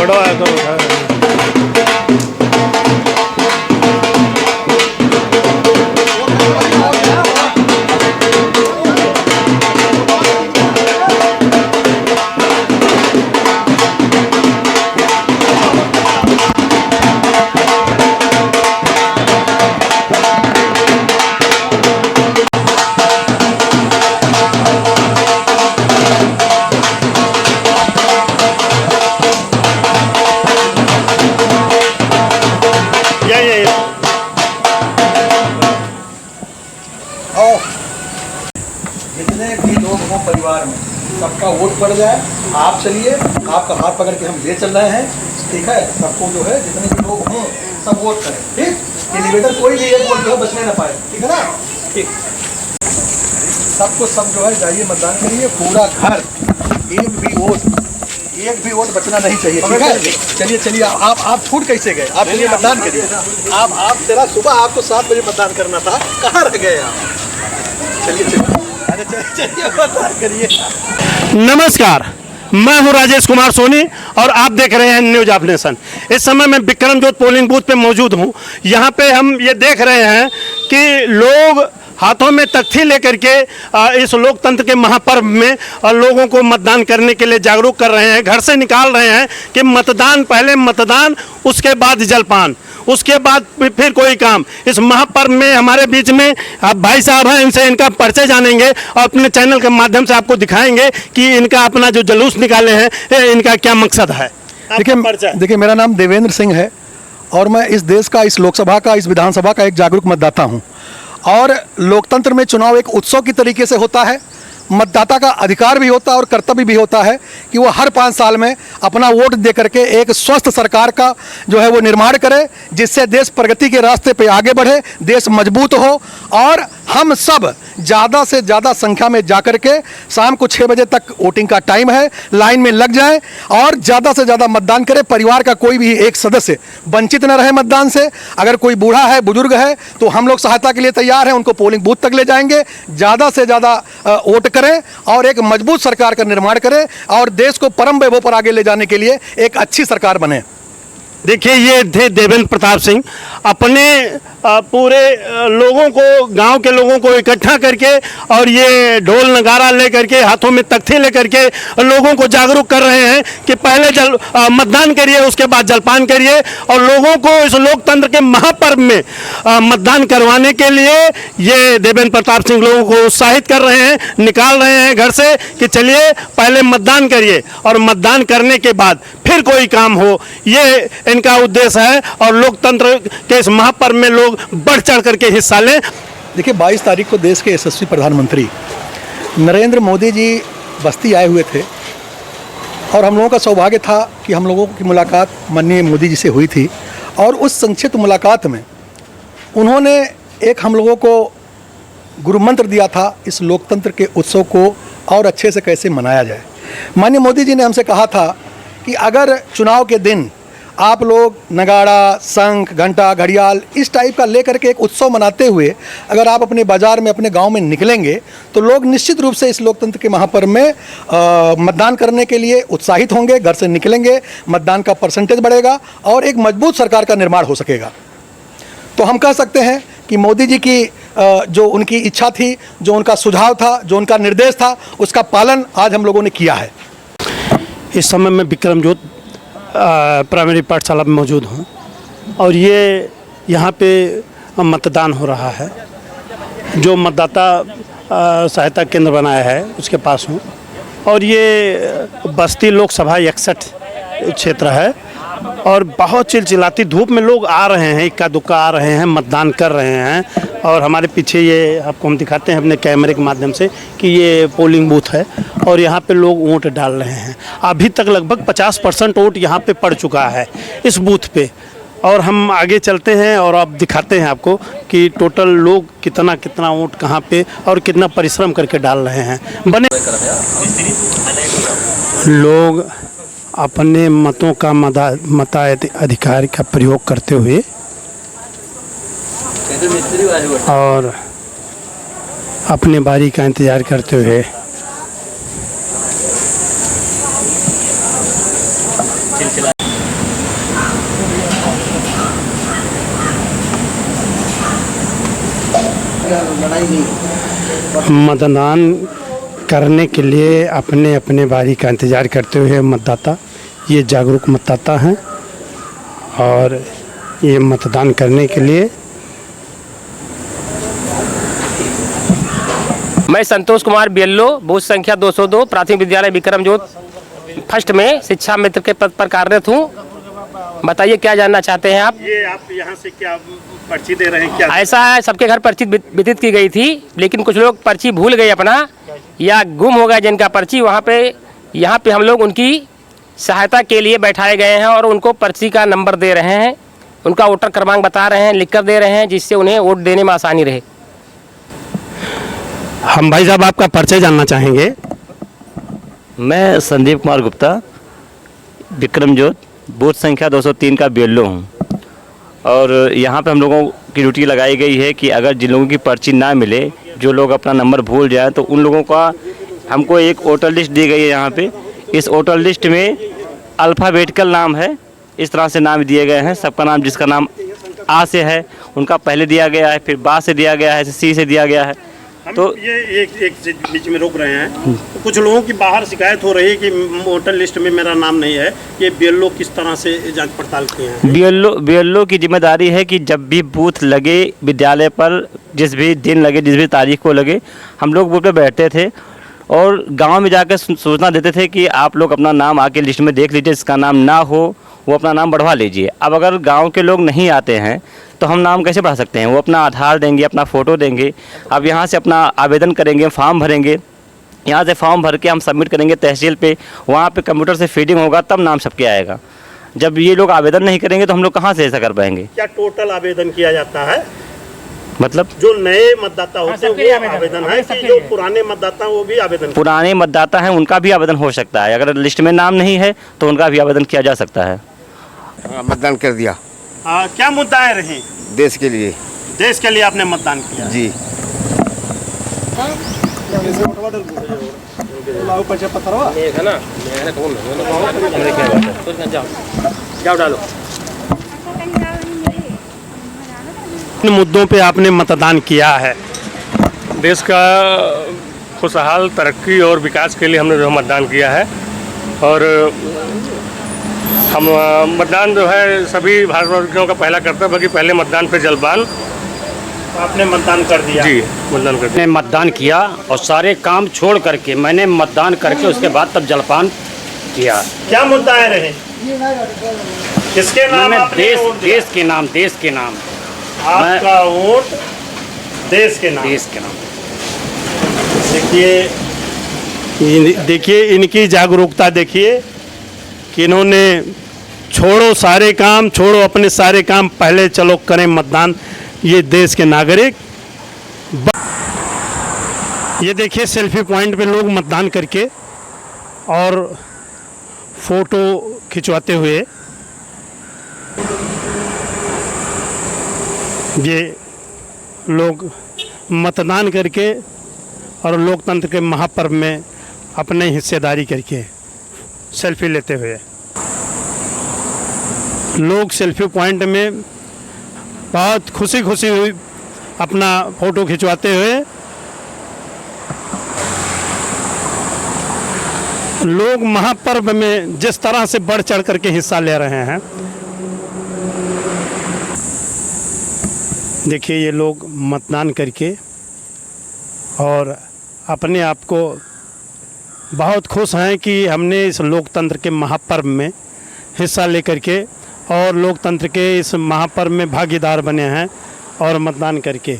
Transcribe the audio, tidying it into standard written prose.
बड़ा है तो उठा जितने भी लोग हों परिवार में सबका वोट पड़ जाए। आप चलिए, आपका हाथ पकड़ के हम ले चल रहे हैं, ठीक है। सबको जो है जितने भी लोग हों सब वोट करें, ठीक। ये निवेदन कोई भी एक वोट जो है बचने ना पाए, ठीक है ना। ठीक, सबको सब जो है जाइए मतदान करिए, पूरा घर, एक भी वोट बचना नहीं चाहिए, ठीक है। चलिए चलिए, आप छूट कैसे गए? आप चलिए मतदान करिए। आप जरा सुबह आपको 7 बजे मतदान करना था, कहाँ रह गए आप? चलिए चलिए मतदान करिए। नमस्कार, मैं हूं राजेश कुमार सोनी और आप देख रहे हैं न्यूज ऑफ नेशन। इस समय मैं विक्रमजोत पोलिंग बूथ पे मौजूद हूं। यहां पे हम ये देख रहे हैं कि लोग हाथों में तख्ती लेकर के इस लोकतंत्र के महापर्व में लोगों को मतदान करने के लिए जागरूक कर रहे हैं। घर से निकाल रहे हैं कि मतदान, पहले मतदान, उसके बाद जलपान, उसके बाद फिर कोई काम। इस महापर्व में हमारे बीच में भाई साहब हैं, इनसे इनका परिचय जानेंगे और अपने चैनल के माध्यम से आपको दिखाएंगे कि इनका अपना जो जुलूस निकाले हैं इनका क्या मकसद है। देखिए, मेरा नाम देवेंद्र सिंह है और मैं इस देश का, इस लोकसभा का, इस विधानसभा का एक जागरूक मतदाता हूँ। और लोकतंत्र में चुनाव एक उत्सव की तरीके से होता है। मतदाता का अधिकार भी होता है और कर्तव्य भी होता है कि वो हर 5 साल में अपना वोट दे करके एक स्वस्थ सरकार का जो है वो निर्माण करे, जिससे देश प्रगति के रास्ते पे आगे बढ़े, देश मजबूत हो और हम सब ज़्यादा से ज़्यादा संख्या में जा कर के शाम को 6 बजे तक वोटिंग का टाइम है, लाइन में लग जाएं और ज़्यादा से ज़्यादा मतदान करें। परिवार का कोई भी एक सदस्य वंचित न रहे मतदान से। अगर कोई बूढ़ा है, बुजुर्ग है, तो हम लोग सहायता के लिए तैयार हैं, उनको पोलिंग बूथ तक ले जाएंगे। ज़्यादा से ज़्यादा वोट करें और एक मजबूत सरकार का निर्माण करें और देश को परम वैभव पर आगे ले जाने के लिए एक अच्छी सरकार बने। देखिए, ये थे देवेंद्र प्रताप सिंह। अपने पूरे लोगों को, गांव के लोगों को इकट्ठा करके और ये ढोल नगारा लेकर के, हाथों में तख्ती लेकर के लोगों को जागरूक कर रहे हैं कि पहले मतदान करिए, उसके बाद जलपान करिए। और लोगों को इस लोकतंत्र के महापर्व में मतदान करवाने के लिए ये देवेंद्र प्रताप सिंह लोगों को उत्साहित कर रहे हैं, निकाल रहे हैं घर से कि चलिए पहले मतदान करिए और मतदान करने के बाद फिर कोई काम हो। ये इनका उद्देश्य है और लोकतंत्र के इस महापर्व में लोग बढ़ चढ़ करके हिस्सा लें। देखिए, 22 तारीख को देश के यशस्वी प्रधानमंत्री नरेंद्र मोदी जी बस्ती आए हुए थे और हम लोगों का सौभाग्य था कि हम लोगों की मुलाकात माननीय मोदी जी से हुई थी। और उस संक्षिप्त मुलाकात में उन्होंने एक हम लोगों को गुरु मंत्र दिया था, इस लोकतंत्र के उत्सव को और अच्छे से कैसे मनाया जाए। माननीय मोदी जी ने हमसे कहा था कि अगर चुनाव के दिन आप लोग नगाड़ा, शंख, घंटा, घड़ियाल इस टाइप का लेकर के एक उत्सव मनाते हुए अगर आप अपने बाज़ार में, अपने गांव में निकलेंगे तो लोग निश्चित रूप से इस लोकतंत्र के महापर्व में मतदान करने के लिए उत्साहित होंगे, घर से निकलेंगे, मतदान का परसेंटेज बढ़ेगा और एक मजबूत सरकार का निर्माण हो सकेगा। तो हम कह सकते हैं कि मोदी जी की जो उनकी इच्छा थी, जो उनका सुझाव था, जो उनका निर्देश था, उसका पालन आज हम लोगों ने किया है। इस समय मैं विक्रमजोत प्राइमरी पाठशाला में मौजूद हूँ और ये यहाँ पे मतदान हो रहा है। जो मतदाता सहायता केंद्र बनाया है उसके पास हूँ और ये बस्ती लोकसभा 61 क्षेत्र है और बहुत चिलचिलाती धूप में लोग आ रहे हैं, इक्का दुक्का आ रहे हैं, मतदान कर रहे हैं। और हमारे पीछे ये आपको हम दिखाते हैं अपने कैमरे के माध्यम से कि ये पोलिंग बूथ है और यहाँ पे लोग वोट डाल रहे हैं। अभी तक लगभग 50% वोट यहाँ पे पड़ चुका है इस बूथ पे। और हम आगे चलते हैं और अब दिखाते हैं आपको कि टोटल लोग कितना वोट कहाँ पे और कितना परिश्रम करके डाल रहे हैं। बने लोग अपने मतों का मताधिकार का प्रयोग करते हुए और अपने बारी का इंतज़ार करते हुए मतदान करने के लिए अपने अपने बारी का इंतज़ार करते हुए मतदाता, ये जागरूक मतदाता हैं और ये मतदान करने के लिए। मैं संतोष कुमार बियल्लो, बूथ संख्या 202, प्राथमिक विद्यालय विक्रमजोत फर्स्ट में शिक्षा मित्र के पद पर कार्यरत हूँ। बताइए क्या जानना चाहते हैं आप? ये आप यहाँ से क्या पर्ची दे रहे हैं क्या? ऐसा है, सबके घर पर्ची वितरित की गई थी, लेकिन कुछ लोग पर्ची भूल गए अपना या गुम हो गया जिनका पर्ची, वहाँ पे यहाँ पे हम लोग उनकी सहायता के लिए बैठाए गए हैं और उनको पर्ची का नंबर दे रहे हैं, उनका वोटर क्रमांक बता रहे हैं, लिख कर दे रहे हैं, जिससे उन्हें वोट देने में आसानी रहे। हम भाई साहब आपका परिचय जानना चाहेंगे। मैं संदीप कुमार गुप्ता, विक्रमजोत, बूथ संख्या 203 का बियल्लो हूँ। और यहाँ पे हम लोगों की ड्यूटी लगाई गई है कि अगर जिन लोगों की पर्ची ना मिले, जो लोग अपना नंबर भूल जाए, तो उन लोगों का हमको एक वोटर लिस्ट दी गई है यहाँ पे। इस वोटर लिस्ट में अल्फ़ाबेटिकल नाम है, इस तरह से नाम दिए गए हैं। सबका नाम, जिसका नाम आ से है उनका पहले दिया गया है, फिर बा से दिया गया है, सी से दिया गया है। तो ये एक बीच में रोक रहे हैं, तो कुछ लोगों की बाहर शिकायत हो रही है कि वोटर लिस्ट में मेरा नाम नहीं है। ये बीएलओ किस तरह से जांच पड़ताल किए हैं? बीएलओ की जिम्मेदारी है कि जब भी बूथ लगे विद्यालय पर, जिस भी दिन लगे, जिस भी तारीख को लगे, हम लोग बूथ पे बैठते थे और गांव में जाकर सूचना देते थे कि आप लोग अपना नाम आके लिस्ट में देख लीजिए, जिसका नाम ना हो वो अपना नाम बढ़वा लीजिए। अब अगर गांव के लोग नहीं आते हैं तो हम नाम कैसे बढ़ा सकते हैं? वो अपना आधार देंगे, अपना फ़ोटो देंगे, अब यहाँ से अपना आवेदन करेंगे, फॉर्म भरेंगे, यहाँ से फॉर्म भर के हम सबमिट करेंगे तहसील पे, वहाँ पे कंप्यूटर से फीडिंग होगा, तब नाम सबके आएगा। जब ये लोग आवेदन नहीं करेंगे तो हम लोग कहाँ से ऐसा कर पाएंगे? क्या टोटल आवेदन किया जाता है? मतलब जो नए मतदाता होते हैं वो आवेदन है कि जो पुराने मतदाता वो भी आवेदन? पुराने मतदाता हैं उनका भी आवेदन हो सकता है, अगर लिस्ट में नाम नहीं है तो उनका भी आवेदन किया जा सकता है। मतदान कर दिया। क्या मुद्दाएं रही देश के लिए? देश के लिए आपने मतदान किया जी। जाओ डालो। इन मुद्दों पे आपने मतदान किया है? देश का खुशहाल तरक्की और विकास के लिए हमने जो मतदान किया है। और हम मतदान जो है सभी भारतवासियों का पहला कर्तव्य है कि पहले मतदान पे जलपान। आपने मतदान कर दिया? जी, मतदान कर दिया। मैंने मतदान किया और सारे काम छोड़ करके मैंने मतदान करके उसके बाद तब जलपान किया। क्या मुद्दाएं रहे? किसके नाम मैंने आपने वोट दिया? देश के नाम आपका वोट देश के नाम? देश के नाम। देखिए इनकी जागरूकता देखिए कि इन्होंने छोड़ो सारे काम, छोड़ो अपने सारे काम, पहले चलो करें मतदान, ये देश के नागरिक। ये देखिए सेल्फी पॉइंट पे लोग मतदान करके और फोटो खिंचवाते हुए, ये लोग मतदान करके और लोकतंत्र के महापर्व में अपने हिस्सेदारी करके सेल्फी लेते हुए। लोग सेल्फी पॉइंट में बहुत खुशी हुई अपना फ़ोटो खिंचवाते हुए। लोग महापर्व में जिस तरह से बढ़ चढ़ करके हिस्सा ले रहे हैं, देखिए ये लोग मतदान करके और अपने आप को बहुत खुश हैं कि हमने इस लोकतंत्र के महापर्व में हिस्सा लेकर के और लोकतंत्र के इस महापर्व में भागीदार बने हैं और मतदान करके।